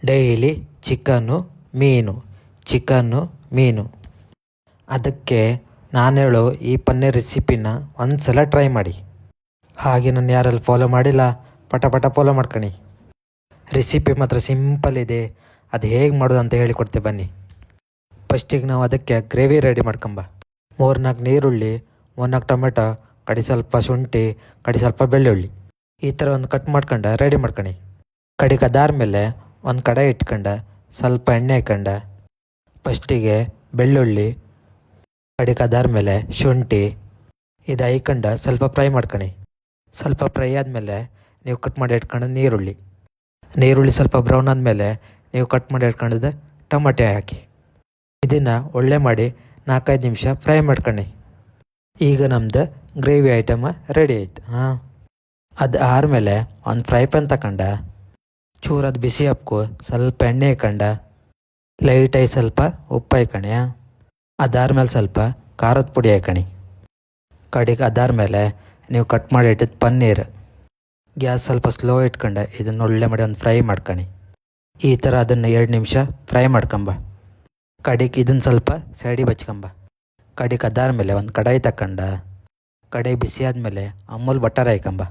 Daily chicken ಮೀನು. ಅದಕ್ಕೆ ನಾನು ಹೇಳೋ ಈ ಪನ್ನೀರ್ ರೆಸಿಪಿನ ಒಂದು ಸಲ ಟ್ರೈ ಮಾಡಿ. ಹಾಗೆ ನಾನು ಯಾರಲ್ಲಿ ಫಾಲೋ ಮಾಡಿಲ್ಲ ಪಟ ಫಾಲೋ ಮಾಡ್ಕೊಳ್ಳಿ. ರೆಸಿಪಿ ಮಾತ್ರ ಸಿಂಪಲ್ ಇದೆ. ಅದು ಹೇಗೆ ಮಾಡೋದು ಅಂತ ಹೇಳಿಕೊಡ್ತೆ ಬನ್ನಿ. ಫಸ್ಟಿಗೆ ನಾವು ಅದಕ್ಕೆ ಗ್ರೇವಿ ರೆಡಿ ಮಾಡ್ಕೊಂಬ. 3-4 ನೀರುಳ್ಳಿ, 1-4 ಟೊಮೆಟೊ, ಕಡಿ ಸ್ವಲ್ಪ ಶುಂಠಿ, ಕಡಿ ಸ್ವಲ್ಪ ಬೆಳ್ಳುಳ್ಳಿ, ಈ ಥರ ಒಂದು ಕಟ್ ಮಾಡ್ಕೊಂಡು ರೆಡಿ ಮಾಡ್ಕೊಳ್ಳಿ. ಕಡಿಗೆ ಅದಾದ್ಮೇಲೆ ಒಂದು ಕಡಾಯಿ ಇಟ್ಕೊಂಡು ಸ್ವಲ್ಪ ಎಣ್ಣೆ ಹಾಕ್ಕೊಂಡು ಫಸ್ಟಿಗೆ ಬೆಳ್ಳುಳ್ಳಿ, ಕಡಿಗೆ ಅದಾದ್ಮೇಲೆ ಶುಂಠಿ ಇದು ಹಾಕ್ಕೊಂಡು ಸ್ವಲ್ಪ ಫ್ರೈ ಮಾಡ್ಕೊಳ್ಳಿ. ಸ್ವಲ್ಪ ಫ್ರೈ ಆದಮೇಲೆ ನೀವು ಕಟ್ ಮಾಡಿ ಇಟ್ಕೊಂಡು ನೀರುಳ್ಳಿ ಸ್ವಲ್ಪ ಬ್ರೌನ್ ಆದಮೇಲೆ ನೀವು ಕಟ್ ಮಾಡಿ ಇಟ್ಕೊಂಡಿದ್ದ ಟೊಮೆಟೊ ಹಾಕಿ ಇದನ್ನು ಒಳ್ಳೆ ಮಾಡಿ 4-5 ನಿಮಿಷ ಫ್ರೈ ಮಾಡ್ಕೊಳ್ಳಿ. ಈಗ ನಮ್ಮದು ಗ್ರೇವಿ ಐಟಮ್ ರೆಡಿ ಆಯ್ತು. ಅದು ಆದಮೇಲೆ ಒಂದು ಫ್ರೈ ಪ್ಯಾನ್ ತಗೊಂಡು ಚೂರದು ಬಿಸಿ ಹಾಕ್ಕು, ಸ್ವಲ್ಪ ಎಣ್ಣೆ ಹಾಕೊಂಡು ಲೈಟಾಗಿ ಸ್ವಲ್ಪ ಉಪ್ಪು ಹಾಕಣಿ. ಅದಾದ್ಮೇಲೆ ಸ್ವಲ್ಪ ಖಾರದ ಪುಡಿ ಹಾಕಣಿ. ಕಡಿಗೆ ಅದಾದ್ಮೇಲೆ ನೀವು ಕಟ್ ಮಾಡಿ ಇಟ್ಟಿದ್ದು ಪನ್ನೀರ್ ಗ್ಯಾಸ್ ಸ್ವಲ್ಪ ಸ್ಲೋ ಇಟ್ಕೊಂಡು ಇದನ್ನು ಒಳ್ಳೆ ಮಾಡಿ ಒಂದು ಫ್ರೈ ಮಾಡ್ಕೊಳ್ಳಿ. ಈ ಥರ ಅದನ್ನು 2 ನಿಮಿಷ ಫ್ರೈ ಮಾಡ್ಕೊಂಬ. ಕಡಿಗೆ ಇದನ್ನು ಸ್ವಲ್ಪ ಸೈಡಿಗೆ ಬಚ್ಕೊಂಬ. ಕಡಿಗೆ ಅದಾದ್ಮೇಲೆ ಒಂದು ಕಡಾಯಿ ತಗೊಂಡು ಕಡಾಯಿ ಬಿಸಿ ಆದಮೇಲೆ ಅಮೂಲ್ ಬಟರ್ ಹಾಕೊಂಬ.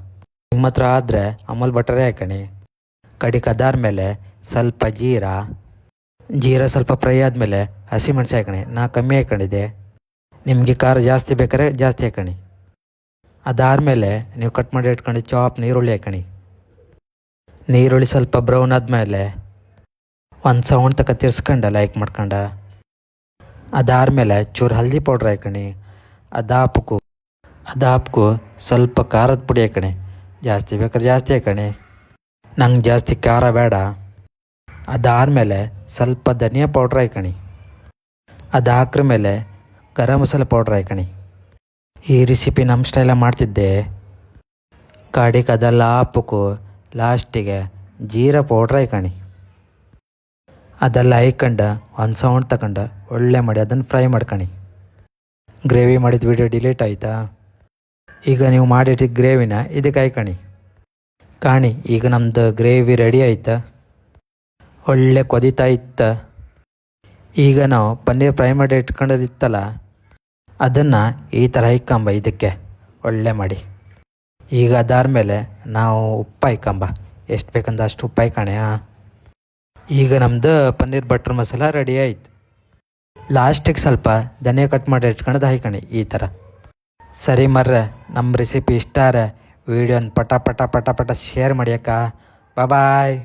ನಿಮ್ಮ ಹತ್ರ ಆದರೆ ಅಮೂಲ್ ಬಟರೇ ಹಾಕಣಿ. ಕಡಿಗೆ ಅದಾದ್ಮೇಲೆ ಸ್ವಲ್ಪ ಜೀರಾ ಸ್ವಲ್ಪ ಫ್ರೈ ಆದಮೇಲೆ ಹಸಿಮೆಣಸು ಹಾಕಣಿ. ನಾ ಕಮ್ಮಿ ಹಾಕೊಂಡಿದ್ದೆ, ನಿಮಗೆ ಖಾರ ಜಾಸ್ತಿ ಬೇಕಾದ್ರೆ ಜಾಸ್ತಿ ಹಾಕಣಿ. ಅದಾದಮೇಲೆ ನೀವು ಕಟ್ ಮಾಡಿ ಇಟ್ಕೊಂಡು ನೀರುಳ್ಳಿ ಹಾಕಣಿ. ನೀರುಳ್ಳಿ ಸ್ವಲ್ಪ ಬ್ರೌನ್ ಆದಮೇಲೆ ಒಂದು ಸೌಂಡ್ ತಕ ತಿರ್ಸ್ಕೊಂಡು ಲೈಕ್ ಮಾಡ್ಕೊಂಡು ಅದಾದಮೇಲೆ ಚೂರು ಹಲ್ದಿ ಪೌಡ್ರ್ ಹಾಕಣಿ. ಅದಾಪಕ್ಕೂ ಸ್ವಲ್ಪ ಖಾರದ ಪುಡಿ ಹಾಕಣಿ. ಜಾಸ್ತಿ ಬೇಕಾದ್ರೆ ಜಾಸ್ತಿ ಹಾಕಣಿ, ನಂಗೆ ಜಾಸ್ತಿ ಖಾರ ಬೇಡ. ಅದಾದಮೇಲೆ ಸ್ವಲ್ಪ ಧನಿಯಾ ಪೌಡ್ರ್ ಹಾಕಣಿ. ಅದು ಹಾಕ್ರ ಮೇಲೆ ಗರಂ ಮಸಾಲೆ ಪೌಡ್ರ್ ಹಾಕಣಿ. ಈ ರೆಸಿಪಿ ನಮ್ಮ ಸ್ಟೈಲ ಮಾಡ್ತಿದ್ದೆ. ಕಡಿಗೆ ಅದೆಲ್ಲ ಹಾಪಕ್ಕೂ ಲಾಸ್ಟಿಗೆ ಜೀರಾ ಪೌಡ್ರ್ ಹಾಕಣಿ. ಅದೆಲ್ಲ ಹಾಕ್ಕೊಂಡು ಒಂದು ಸೌಂಡ್ ತಗೊಂಡು ಒಳ್ಳೆ ಮಾಡಿ ಅದನ್ನು ಫ್ರೈ ಮಾಡ್ಕೊಳ್ಳಿ. ಗ್ರೇವಿ ಮಾಡಿದ ವಿಡಿಯೋ ಡಿಲೀಟ್ ಆಯಿತಾ? ಈಗ ನೀವು ಮಾಡಿಟ್ಟಿದ್ದ ಗ್ರೇವಿನ ಇದಕ್ಕೆ ಹಾಕಣಿ. ಕಾಣಿ ಈಗ ನಮ್ಮದು ಗ್ರೇವಿ ರೆಡಿ ಆಯ್ತಾ, ಒಳ್ಳೆ ಕೊದಿತಾ ಇತ್ತು. ಈಗ ನಾವು ಪನ್ನೀರ್ ಫ್ರೈ ಮಾಡಿ ಇಟ್ಕೊಂಡದಿತ್ತಲ್ಲ ಅದನ್ನು ಈ ಥರ ಹಾಕ್ಕೊಂಬ ಇದಕ್ಕೆ ಒಳ್ಳೆ ಮಾಡಿ. ಈಗ ಅದಾದ್ಮೇಲೆ ನಾವು ಉಪ್ಪು ಹಾಕ್ಕೊಂಬ, ಎಷ್ಟು ಬೇಕಂದ ಅಷ್ಟು ಉಪ್ಪು ಹಾಕಣೆ. ಈಗ ನಮ್ಮದು ಪನ್ನೀರ್ ಬಟರ್ ಮಸಾಲ ರೆಡಿ ಆಯ್ತು. ಲಾಸ್ಟಿಗೆ ಸ್ವಲ್ಪ ಧನಿಯಾ ಕಟ್ ಮಾಡಿ ಇಟ್ಕೊಳ್ಳೋದು ಹಾಕಣಿ ಈ ಥರ. ಸರಿ ಮರ್ರೆ, ನಮ್ಮ ರೆಸಿಪಿ ಇಷ್ಟ ಆದರೆ ವಿಡಿಯೋನ ಪಟ ಶೇರ್ ಮಾಡಿ ಅಕ್ಕ. ಬಾಯ್.